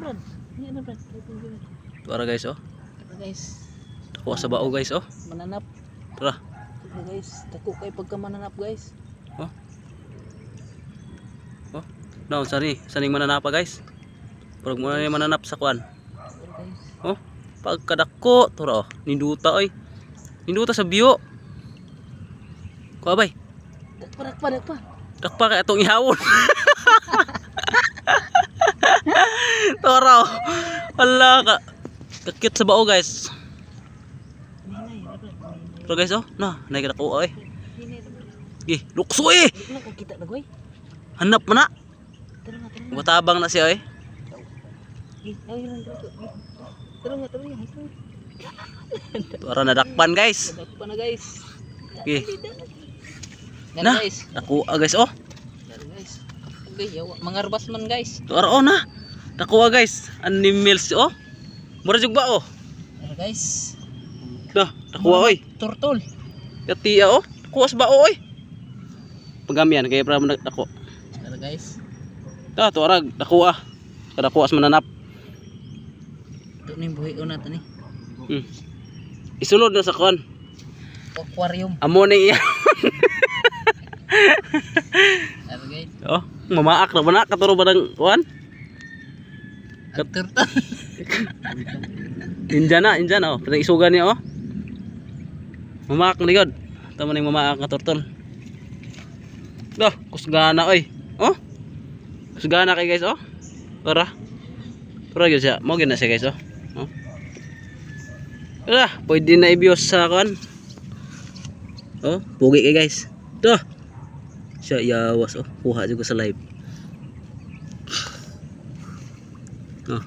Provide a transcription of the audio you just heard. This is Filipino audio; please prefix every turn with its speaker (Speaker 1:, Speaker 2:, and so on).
Speaker 1: Brad. Yan na Brad.
Speaker 2: Tara guys oh.
Speaker 1: Tara guys.
Speaker 2: Kuha sa bao guys oh.
Speaker 1: Mananap.
Speaker 2: Tara.
Speaker 1: Tara guys. Dako kay pagka mananap guys.
Speaker 2: Oh. Oh. Daw saning mananapa guys. Purog mo na yung mananap sa kuan.
Speaker 1: Tara guys.
Speaker 2: Oh. Pagkadako tara oh. Ninduta oy. Ninduta sa biyo. Kuha bay.
Speaker 1: Dakpa.
Speaker 2: Dakpa kay atong ihawon. Tara oh. Wala ka. Kakit sa bao guys. Tara guys oh. Na, naik ka dako oy. Gi, lukso eh.
Speaker 1: Di na kita na goy.
Speaker 2: Hanap mo na.
Speaker 1: Tara nga.
Speaker 2: Matabang na siya eh.
Speaker 1: Tara nga.
Speaker 2: Tara nadakpan guys.
Speaker 1: Dakpa na guys.
Speaker 2: Gi.
Speaker 1: Yan
Speaker 2: Na,
Speaker 1: guys.
Speaker 2: nakuha guys oh.
Speaker 1: Yan guys. Okay, yawa. Mangarbas man guys.
Speaker 2: Tara oh na. Nakuha guys. Animals oh. Mura jug ba oh.
Speaker 1: Tara guys.
Speaker 2: Nah, nakuha oy.
Speaker 1: Turtle.
Speaker 2: Katiya oh. Nakuha sa bao oy. Pagamian kaya para nako.
Speaker 1: Tara guys.
Speaker 2: Ta to arag nakuha. Kada kuha sa mananap.
Speaker 1: Ito na yung buhay ko natin eh.
Speaker 2: Isulod na sa kuan.
Speaker 1: Aquarium.
Speaker 2: Amo ni iya.
Speaker 1: Tara guys.
Speaker 2: Oh, mamaak na ba na katuro ba ng kuan?
Speaker 1: Ang turtle.
Speaker 2: Injan na oh. Pinang isugan niya oh. Mamaak na ligod. Tama na yung mamaak na turtle. Dah, kusgana oy. Oh. Kusgana kay guys oh. Tara. Tara gyud siya. Mo gyud na siya guys oh. Oh. Tara, pwede na i-views sa kan. Oh, pugi kay guys. Dah. Siya yawas oh. Kuha jud ko sa live. Oh.